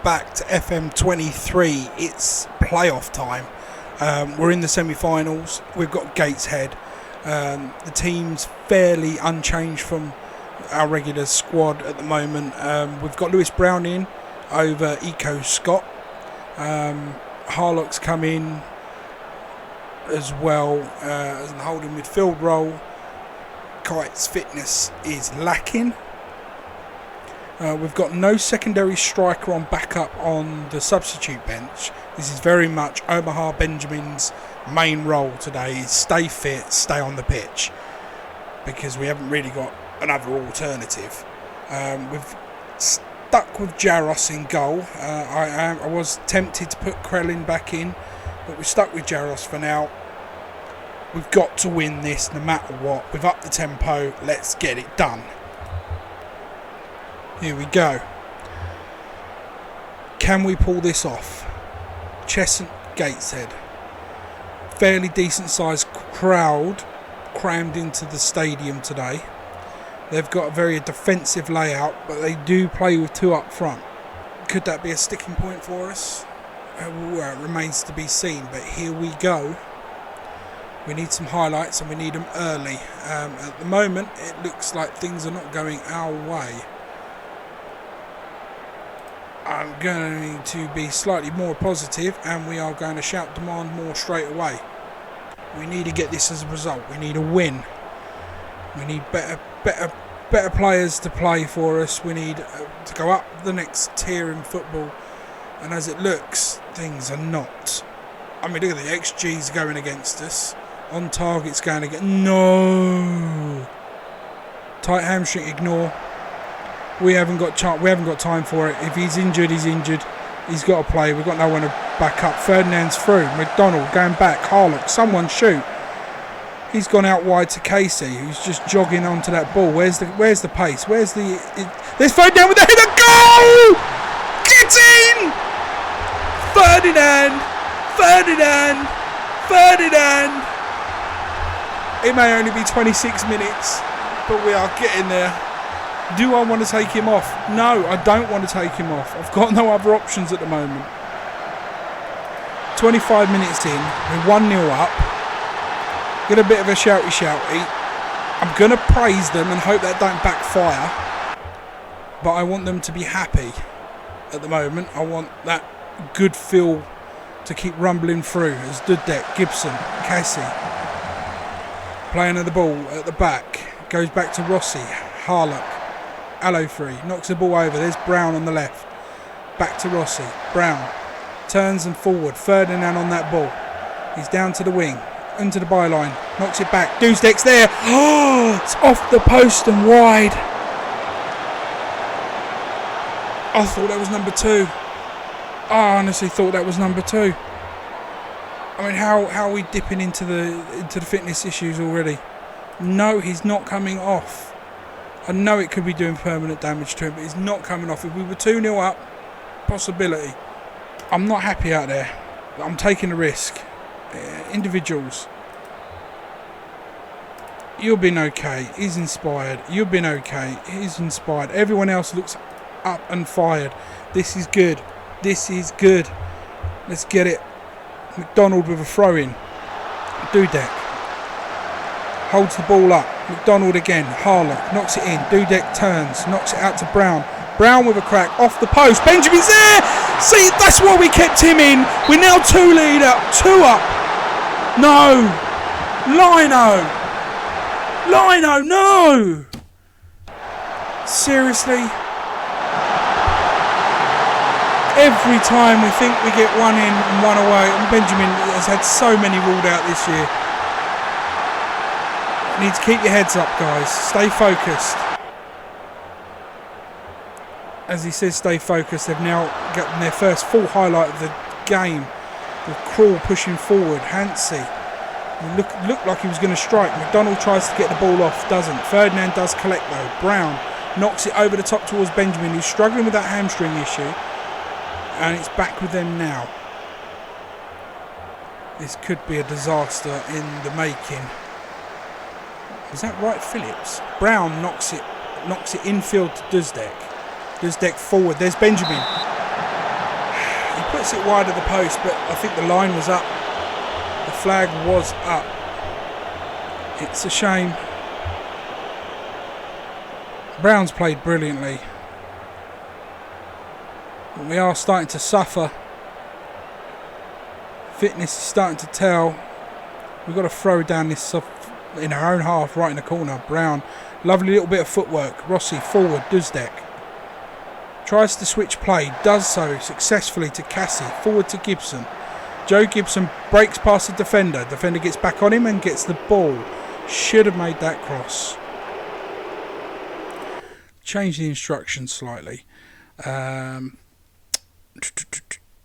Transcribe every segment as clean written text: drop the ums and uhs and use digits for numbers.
back to FM23. It's playoff time. We're in the semi-finals. We've got Gateshead. The team's fairly unchanged from our regular squad at the moment. We've got Lewis Brown in over Eco Scott. Harlock's come in as well as a holding midfield role. Kite's fitness is lacking. We've got no secondary striker on backup on the substitute bench. This is very much Omaha Benjamin's main role today, is stay fit, stay on the pitch, because we haven't really got another alternative. We've stuck with Jaros in goal. I was tempted to put Krellin back in, but we're stuck with Jaros for now. We've got to win this no matter what. We've upped the tempo. Let's get it done. Here we go. Can we pull this off? Cheshunt Gateshead. Fairly decent sized crowd crammed into the stadium today. They've got a very defensive layout, but they do play with two up front. Could that be a sticking point for us? Well, it remains to be seen, but here we go. We need some highlights and we need them early. At the moment, it looks like things are not going our way. I'm going to be slightly more positive, and we are going to shout demand more straight away. We need to get this as a result. We need a win. We need better players to play for us. We need to go up the next tier in football. And as it looks, things are not. I mean, look at the XG's going against us. On target's going against. No. Tight hamstring, ignore. We haven't got time for it. If he's injured, he's injured. He's got to play. We've got no one to back up. Ferdinand's through. McDonald going back. Harlock, someone shoot. He's gone out wide to Casey, who's just jogging onto that ball. Where's the pace? There's Ferdinand with the header. Goal! Get in! Ferdinand! It may only be 26 minutes, but we are getting there. Do I want to take him off? No, I don't want to take him off. I've got no other options at the moment. 25 minutes in, we're 1-0 up. Get a bit of a shouty. I'm going to praise them and hope that don't backfire. But I want them to be happy at the moment. I want that good feel to keep rumbling through as Dudek, Gibson, Cassie. Playing at the ball at the back. Goes back to Rossi, Harlock. Allo free, knocks the ball over. There's Brown on the left. Back to Rossi. Brown turns and forward. Ferdinand on that ball. He's down to the wing. Into the byline. Knocks it back. Dudek's there. Oh, it's off the post and wide. I thought that was number 2. I honestly thought that was number 2. I mean, how are we dipping into the fitness issues already? No, he's not coming off. I know it could be doing permanent damage to him, but he's not coming off. If we were 2-0 up, possibility. I'm not happy out there. I'm taking a risk. Individuals. You've been okay. He's inspired. You've been okay. He's inspired. Everyone else looks up and fired. This is good. Let's get it. McDonald with a throw-in. Dudek. Holds the ball up. McDonald again. Harlock knocks it in. Dudek turns. Knocks it out to Brown. Brown with a crack. Off the post. Benjamin's there. See, that's why we kept him in. We're now 2 up. No. Lino, no. Seriously. Every time we think we get one in and one away, and Benjamin has had so many ruled out this year. You need to keep your heads up, guys. Stay focused. As he says, stay focused. They've now gotten their first full highlight of the game. With Krul pushing forward. Hansi. Looked like he was going to strike. McDonald tries to get the ball off. Doesn't. Ferdinand does collect though. Brown knocks it over the top towards Benjamin, who's struggling with that hamstring issue. And it's back with them now. This could be a disaster in the making. Is that right, Phillips? Brown knocks it infield to Dudek. Dudek forward. There's Benjamin. knocks it wide of the post, but I think the line was up. The flag was up. It's a shame. Brown's played brilliantly. But we are starting to suffer. Fitness is starting to tell. We've got to throw down this in our own half, right in the corner. Brown, lovely little bit of footwork. Rossi forward, Duzdek. Tries to switch play, does so successfully to Cassie, forward to Gibson. Joe Gibson breaks past the defender. Defender gets back on him and gets the ball. Should have made that cross. Change the instructions slightly.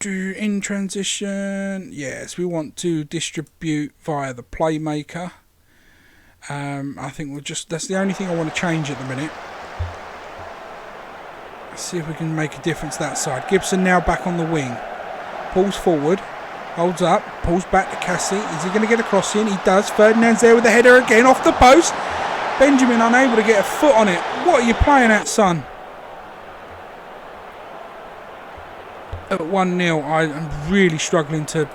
In transition, yes, we want to distribute via the playmaker. I think that's the only thing I want to change at the minute. Let's see if we can make a difference that side. Gibson now back on the wing. Pulls forward. Holds up. Pulls back to Cassie. Is he going to get a cross in? He does. Ferdinand's there with the header again off the post. Benjamin unable to get a foot on it. What are you playing at, son? At 1-0, I am really struggling to...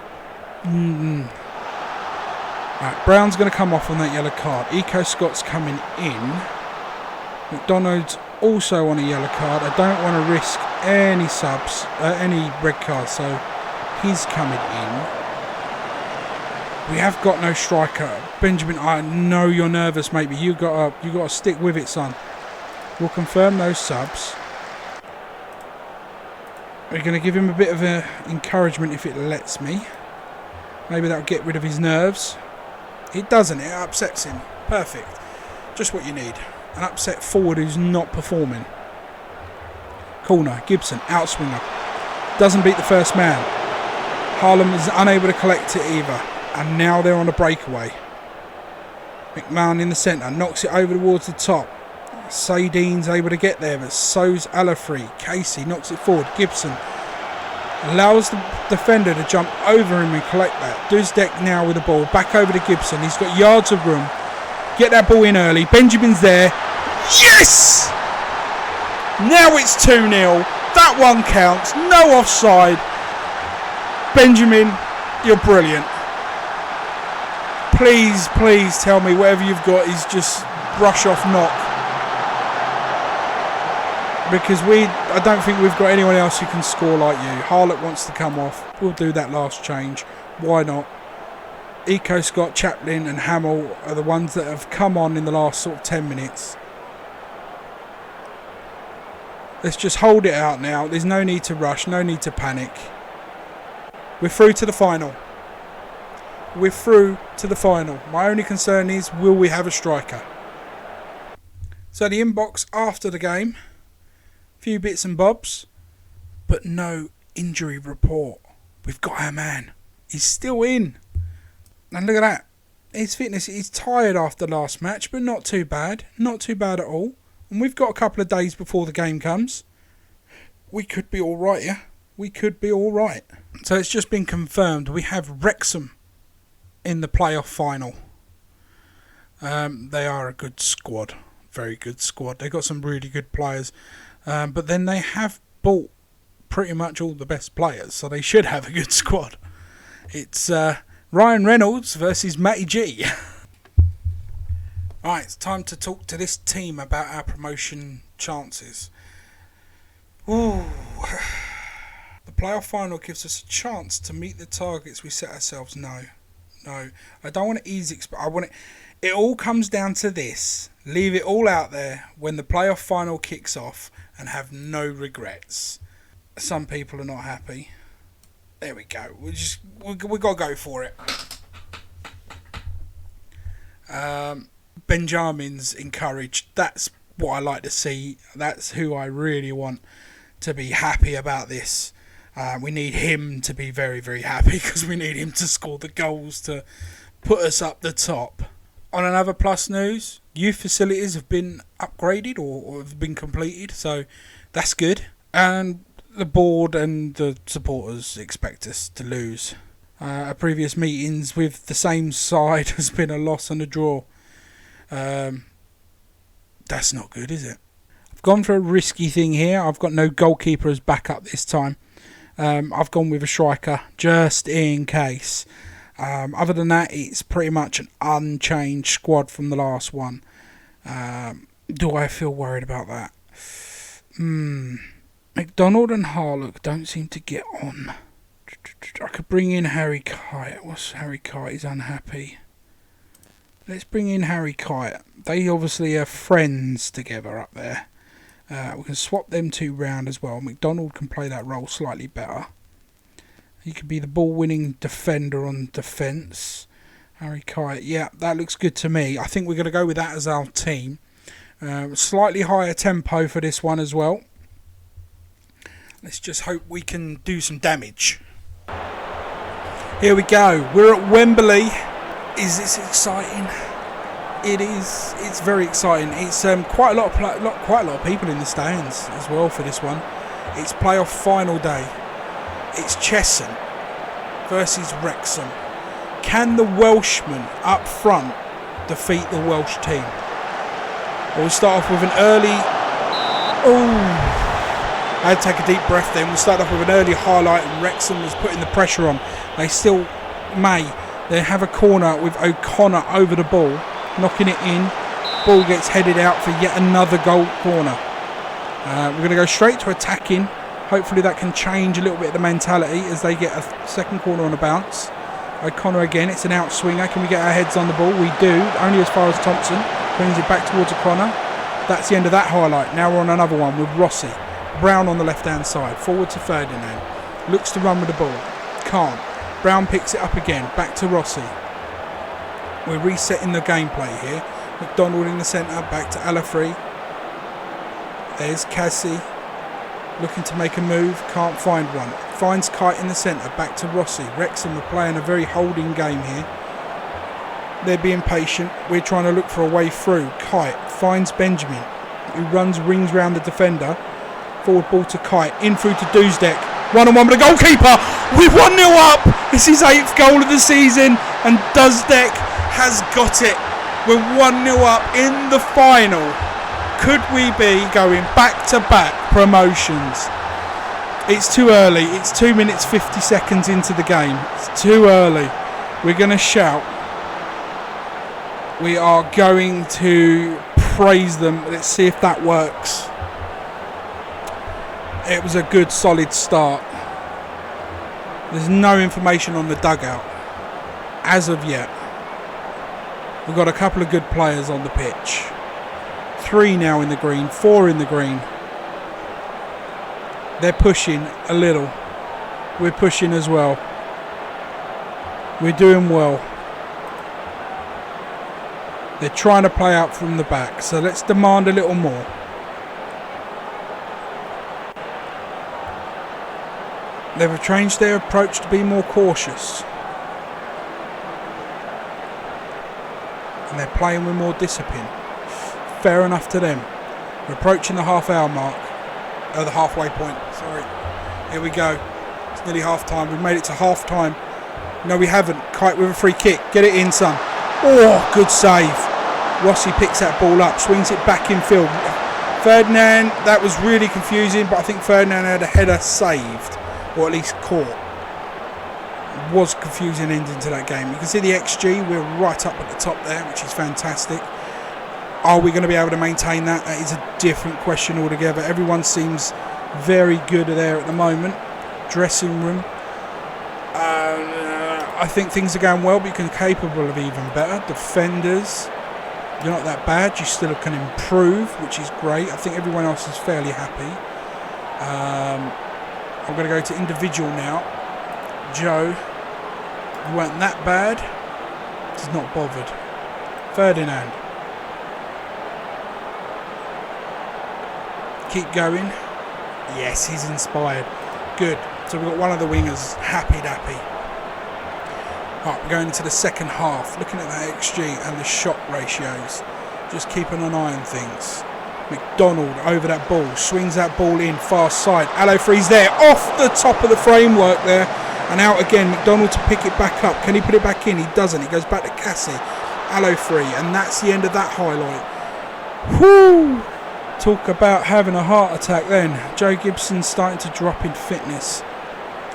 Right, Brown's going to come off on that yellow card. Eco Scott's coming in. McDonald's also on a yellow card. I don't want to risk any subs, any red cards, so he's coming in. We have got no striker. Benjamin, I know you're nervous, mate, but you got to stick with it, son. We'll confirm those subs. We're going to give him a bit of encouragement if it lets me. Maybe that'll get rid of his nerves. It doesn't. It upsets him. Perfect. Just what you need. An upset forward who's not performing. Corner. Gibson. Outswinger. Doesn't beat the first man. Harlem is unable to collect it either. And now they're on a breakaway. McMahon in the centre. Knocks it over towards the top. Sadine's able to get there, but so's Alafree. Casey knocks it forward. Gibson allows the defender to jump over him and collect that. Duzdek now with the ball. Back over to Gibson. He's got yards of room. Get that ball in early. Benjamin's there. Yes! Now it's 2-0. That one counts. No offside. Benjamin, you're brilliant. Please, please tell me whatever you've got is just brush off knock. Because I don't think we've got anyone else who can score like you. Harlot wants to come off. We'll do that last change. Why not? Eco Scott, Chaplin and Hamill are the ones that have come on in the last sort of 10 minutes. Let's just hold it out now. There's no need to rush, no need to panic. We're through to the final. We're through to the final. My only concern is, will we have a striker? So the inbox after the game. Few bits and bobs, but no injury report. We've got our man. He's still in. And look at that. His fitness, he's tired after last match, but not too bad. Not too bad at all. And we've got a couple of days before the game comes. We could be all right, yeah? We could be all right. So it's just been confirmed. We have Wrexham in the playoff final. They are a good squad. Very good squad. They've got some really good players. But then they have bought pretty much all the best players, so they should have a good squad. It's Ryan Reynolds versus Matty G. Alright, it's time to talk to this team about our promotion chances. Ooh. The playoff final gives us a chance to meet the targets we set ourselves. No. I don't want to easy. I want it. It all comes down to this. Leave it all out there when the playoff final kicks off and have no regrets. Some people are not happy. There we go. We got to go for it. Benjamin's encouraged. That's what I like to see. That's who I really want to be happy about this. We need him to be very, very happy because we need him to score the goals to put us up the top. On another plus news, youth facilities have been upgraded or have been completed, so that's good. And the board and the supporters expect us to lose. Our previous meetings with the same side has been a loss and a draw. That's not good, is it? I've gone for a risky thing here. I've got no goalkeeper as backup this time. I've gone with a striker just in case. Other than that, it's pretty much an unchanged squad from the last one. Do I feel worried about that? McDonald and Harlock don't seem to get on. I could bring in Harry Kite. What's Harry Kite? He's unhappy. Let's bring in Harry Kite. They obviously are friends together up there. We can swap them two round as well. McDonald can play that role slightly better. He could be the ball-winning defender on defence. Harry Kite, yeah, that looks good to me. I think we're going to go with that as our team. Slightly higher tempo for this one as well. Let's just hope we can do some damage. Here we go. We're at Wembley. Is this exciting? It is. It's very exciting. It's quite a lot of people in the stands as well for this one. It's playoff final day. It's Cheshunt versus Wrexham. Can the Welshman up front defeat the Welsh team? We'll start off with an early... I had to take a deep breath then. We'll start off with an early highlight, and Wrexham was putting the pressure on. They still may. They have a corner with O'Connor over the ball, knocking it in. Ball gets headed out for yet another goal corner. We're going to go straight to attacking. Hopefully that can change a little bit of the mentality as they get a second corner on a bounce. O'Connor again, it's an outswinger. Can we get our heads on the ball? We do, only as far as Thompson. Brings it back towards O'Connor. That's the end of that highlight. Now we're on another one with Rossi. Brown on the left-hand side. Forward to Ferdinand. Looks to run with the ball. Can't. Brown picks it up again. Back to Rossi. We're resetting the gameplay here. McDonald in the centre. Back to Alafrey. There's Cassie. Looking to make a move. Can't find one. Finds Kite in the centre. Back to Rossi. Wrexham are playing a very holding game here. They're being patient. We're trying to look for a way through. Kite finds Benjamin, who rings round the defender. Forward ball to Kite. In through to Dusdek. 1-on-1 with the goalkeeper. We're 1-0 up. It's his 8th goal of the season. And Dusdek has got it. We're 1-0 up in the final. Could we be going back-to-back promotions? It's too early. It's 2 minutes 50 seconds into the game. It's too early. We're going to shout. We are going to praise them. Let's see if that works. It was a good, solid start. There's no information on the dugout as of yet. We've got a couple of good players on the pitch. 3 now in the green, 4 in the green. They're pushing a little. We're pushing as well. We're doing well. They're trying to play out from the back, so let's demand a little more. They've changed their approach to be more cautious. And they're playing with more discipline. Fair enough to them. We're approaching the half-hour mark. The halfway point, sorry. Here we go. It's nearly half-time. We've made it to half-time. No, we haven't. Kite with a free kick. Get it in, son. Oh, good save. Rossi picks that ball up, swings it back in field. Ferdinand, that was really confusing, but I think Ferdinand had a header saved, or at least caught. It was confusing ending to that game. You can see the XG, we're right up at the top there, which is fantastic. Are we going to be able to maintain that? That is a different question altogether. Everyone seems very good there at the moment. Dressing room. I think things are going well, but you're capable of even better. Defenders, you're not that bad. You still can improve, which is great. I think everyone else is fairly happy. I'm going to go to individual now. Joe, you weren't that bad. He's not bothered. Ferdinand. Keep going. Yes, he's inspired. Good. So we've got one of the wingers happy-dappy. Right, we're going into the second half. Looking at that XG and the shot ratios. Just keeping an eye on things. McDonald over that ball. Swings that ball in. Far side. Alofree's there. Off the top of the framework there. And out again. McDonald to pick it back up. Can he put it back in? He doesn't. He goes back to Cassie. Alofree. And that's the end of that highlight. Whoo! Talk about having a heart attack then. Joe Gibson's starting to drop in fitness.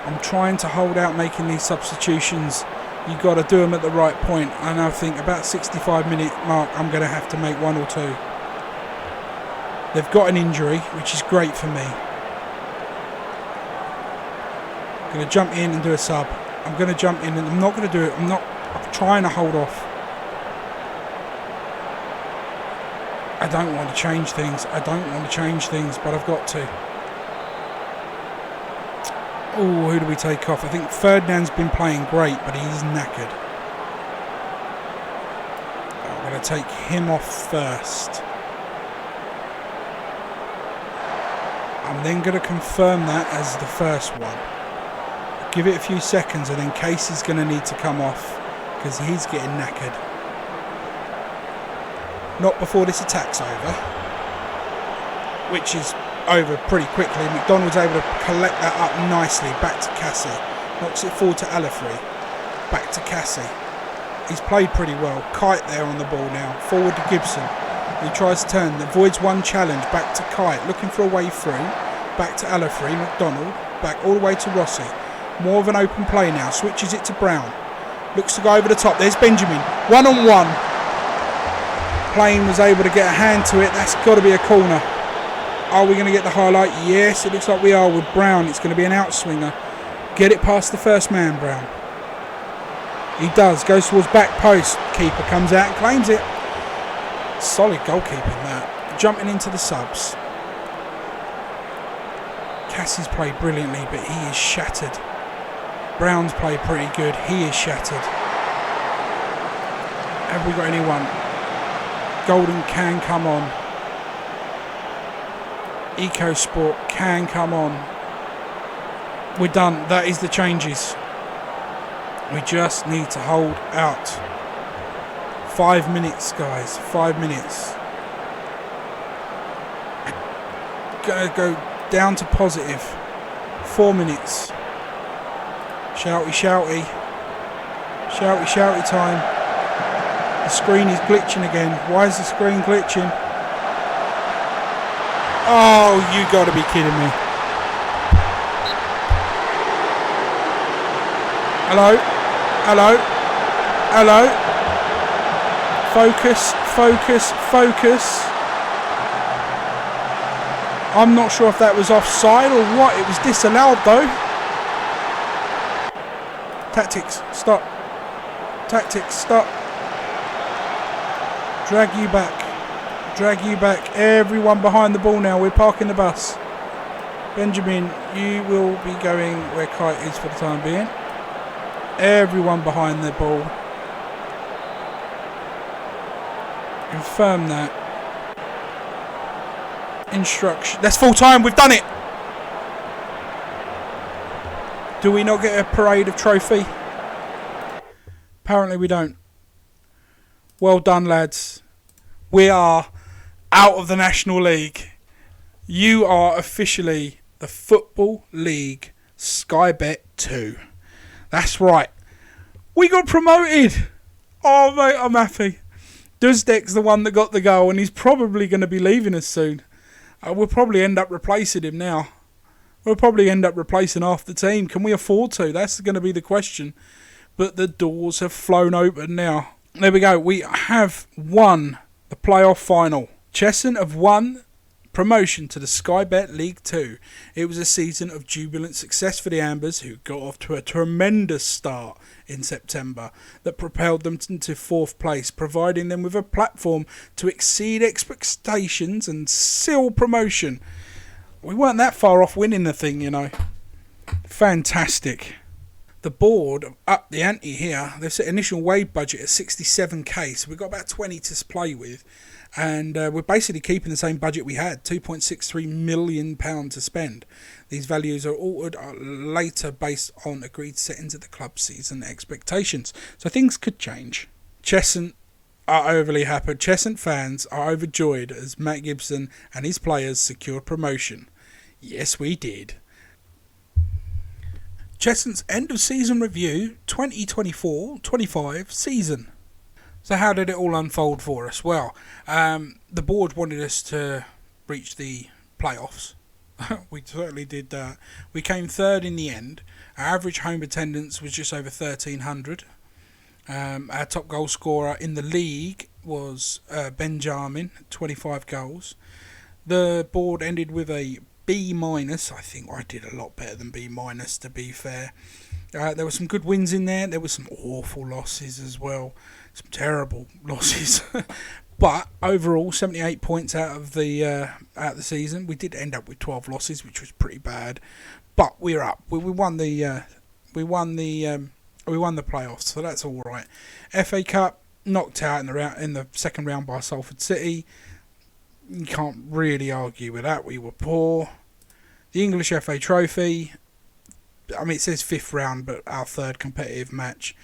I'm trying to hold out making these substitutions. You've got to do them at the right point. And I think about 65-minute mark, I'm going to have to make one or two. They've got an injury, which is great for me. I'm going to jump in and do a sub. I'm going to jump in and I'm not going to do it. I'm trying to hold off. I don't want to change things. But I've got to. Oh, who do we take off? I think Ferdinand's been playing great, but he's knackered. I'm going to take him off first. I'm then going to confirm that as the first one. Give it a few seconds and then Casey's going to need to come off because he's getting knackered. Not before this attack's over, which is over pretty quickly. McDonald's able to collect that up nicely. Back to Cassie. Knocks it forward to Alafrey. Back to Cassie. He's played pretty well. Kite there on the ball now. Forward to Gibson. He tries to turn. Avoids one challenge. Back to Kite. Looking for a way through. Back to Alafrey. McDonald. Back all the way to Rossi. More of an open play now. Switches it to Brown. Looks to go over the top. There's Benjamin. 1-on-1. Payne was able to get a hand to it. That's got to be a corner. Are we going to get the highlight? Yes, it looks like we are with Brown. It's going to be an outswinger. Get it past the first man, Brown. He does. Goes towards back post. Keeper comes out and claims it. Solid goalkeeping that. Jumping into the subs. Cassie's played brilliantly, but he is shattered. Brown's played pretty good. He is shattered. Have we got anyone? Golden can come on. EcoSport can come on. We're done. That is the changes. We just need to hold out. 5 minutes, guys. 5 minutes. Gonna go down to positive. 4 minutes. Shouty, shouty. Shouty, shouty time. The screen is glitching again. Why is the screen glitching? Oh, you got to be kidding me. Hello? Hello? Hello? Focus, focus, focus. I'm not sure if that was offside or what. It was disallowed though. Tactics, stop. Tactics, stop. Drag you back. Drag you back. Everyone behind the ball now. We're parking the bus. Benjamin, you will be going where Kite is for the time being. Everyone behind the ball. Confirm that. Instruction. That's full time. We've done it. Do we not get a parade of trophy? Apparently we don't. Well done, lads. We are out of the National League. You are officially the Football League Sky Bet 2. That's right. We got promoted. Oh, mate, I'm happy. Duzdek's the one that got the goal, and he's probably going to be leaving us soon. We'll probably end up replacing him now. We'll probably end up replacing half the team. Can we afford to? That's going to be the question. But the doors have flown open now. There we go. We have won the playoff final. Cheshunt have won promotion to the Sky Bet League 2. It was a season of jubilant success for the Ambers, who got off to a tremendous start in September that propelled them into 4th place, providing them with a platform to exceed expectations and seal promotion. We weren't that far off winning the thing, you know. Fantastic. The board upped the ante here. They've set initial wage budget at 67k, so we've got about 20 to play with. And we're basically keeping the same budget we had, £2.63 million to spend. These values are altered later based on agreed settings of the club season expectations. So things could change. Cheshunt are overly happy. Cheshunt fans are overjoyed as Matt Gibson and his players secured promotion. Yes, we did. Cheshunt's end of season review 2024-25 season. So how did it all unfold for us? Well, the board wanted us to reach the playoffs. We certainly did that. We came third in the end. Our average home attendance was just over 1,300. Our top goal scorer in the league was Benjamin, 25 goals. The board ended with a B minus. I think I did a lot better than B minus, to be fair. There were some good wins in there. There were some awful losses as well. Some terrible losses. But overall, 78 points out of the season. We did end up with 12 losses, which was pretty bad. But we're up. We won the playoffs, so that's all right. FA Cup knocked out in the second round by Salford City. You can't really argue with that. We were poor. The English FA Trophy. I mean, it says fifth round, but our third competitive match.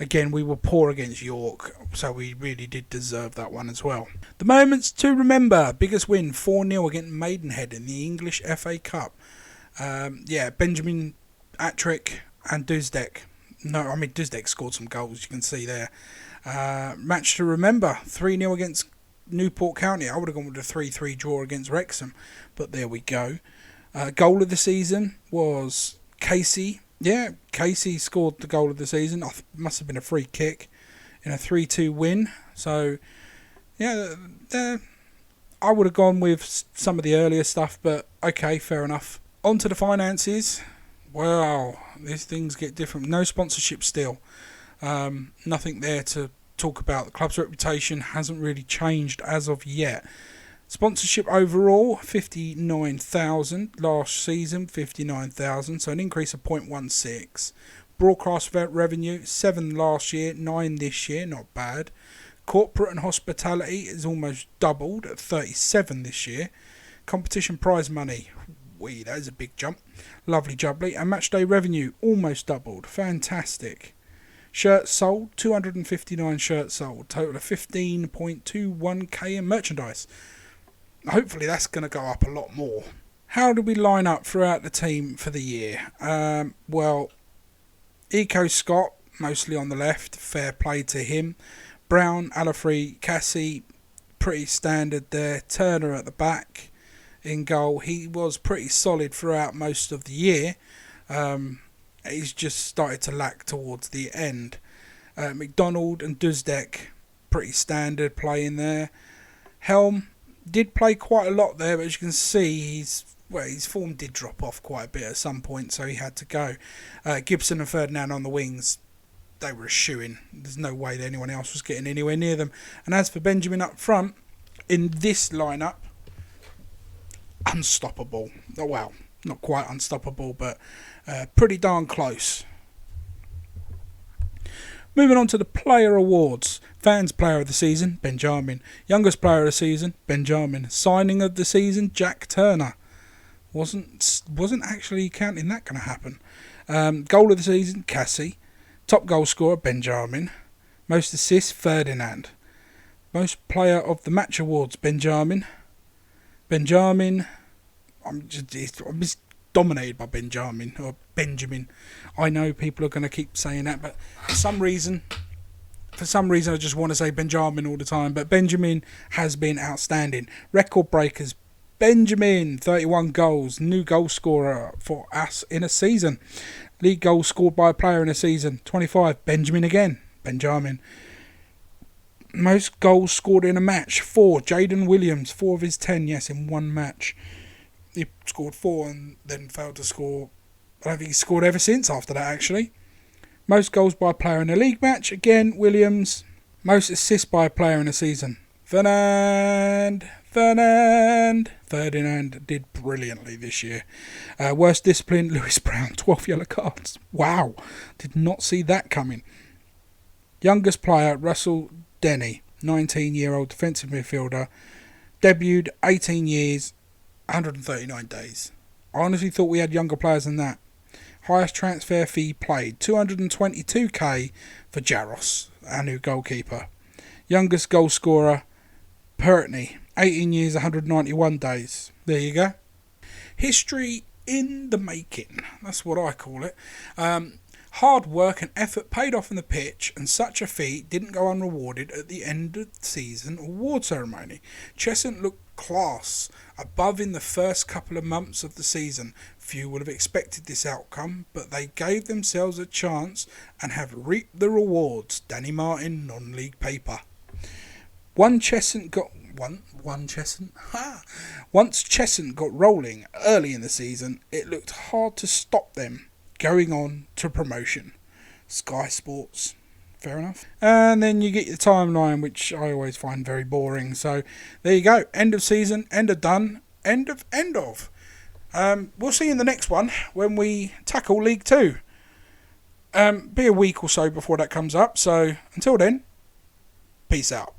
Again, we were poor against York, so we really did deserve that one as well. The moments to remember. Biggest win, 4-0 against Maidenhead in the English FA Cup. Benjamin Attrick and Duzdek. Duzdek scored some goals, you can see there. Match to remember, 3-0 against Newport County. I would have gone with a 3-3 draw against Wrexham, but there we go. Goal of the season was Casey. Yeah, Casey scored the goal of the season. Must have been a free kick in a 3-2 win. So, yeah, I would have gone with some of the earlier stuff, but okay, fair enough. On to the finances. Wow, these things get different. No sponsorship still. Nothing there to talk about. The club's reputation hasn't really changed as of yet. Sponsorship overall, 59,000. Last season, 59,000. So an increase of 0.16. Broadcast revenue, 7 last year, 9 this year. Not bad. Corporate and hospitality is almost doubled at 37 this year. Competition prize money, that is a big jump. Lovely jubbly. And match day revenue, almost doubled. Fantastic. Shirts sold, 259 shirts sold. Total of 15.21k in merchandise. Hopefully that's going to go up a lot more. How did we line up throughout the team for the year? Eco Scott, mostly on the left. Fair play to him. Brown, Alafrey, Cassie, pretty standard there. Turner at the back in goal. He was pretty solid throughout most of the year. He's just started to lack towards the end. McDonald and Duzdek, pretty standard playing there. Helm did play quite a lot there, but as you can see, his form did drop off quite a bit at some point, so he had to go. Gibson and Ferdinand on the wings, they were a shoo-in. There's no way that anyone else was getting anywhere near them. And as for Benjamin up front, in this lineup, unstoppable. Oh, well, not quite unstoppable, but pretty darn close. Moving on to the player awards. Fans Player of the Season, Benjamin. Youngest Player of the Season, Benjamin. Signing of the Season, Jack Turner. Wasn't actually counting that going to happen. Goal of the Season, Cassie. Top goal scorer, Benjamin. Most assists, Ferdinand. Most Player of the Match awards, Benjamin. I'm just dominated by Benjamin, or Benjamin. I know people are going to keep saying that, but for some reason I just want to say Benjamin all the time. But Benjamin has been outstanding. Record breakers, Benjamin, 31 goals, new goal scorer for us in a season. League goals scored by a player in a season, 25, Benjamin again, Benjamin. Most goals scored in a match, 4, Jaden Williams, 4 of his 10, yes, in one match. He scored 4 and then failed to score. I don't think he's scored ever since after that, actually. Most goals by a player in a league match, again, Williams. Most assists by a player in a season, Ferdinand did brilliantly this year. Worst discipline, Lewis Brown, 12 yellow cards. Wow, did not see that coming. Youngest player, Russell Denny, 19-year-old defensive midfielder. Debuted 18 years, 139 days. I honestly thought we had younger players than that. Highest transfer fee played, 222k for Jaros, our new goalkeeper. Youngest goal scorer, Pertney, 18 years, 191 days. There you go. History in the making. That's what I call it. Hard work and effort paid off on the pitch, and such a feat didn't go unrewarded at the end of the season award ceremony. Cheshunt looked class above in the first couple of months of the season. Few would have expected this outcome, but they gave themselves a chance and have reaped the rewards. Danny Martin, non-league paper. Once Cheshunt got rolling early in the season, it looked hard to stop them going on to promotion. Sky Sports, fair enough. And then you get your timeline, which I always find very boring. So there you go. End of season, end of done, end of. We'll see you in the next one when we tackle League 2. Be a week or so before that comes up. So until then, peace out.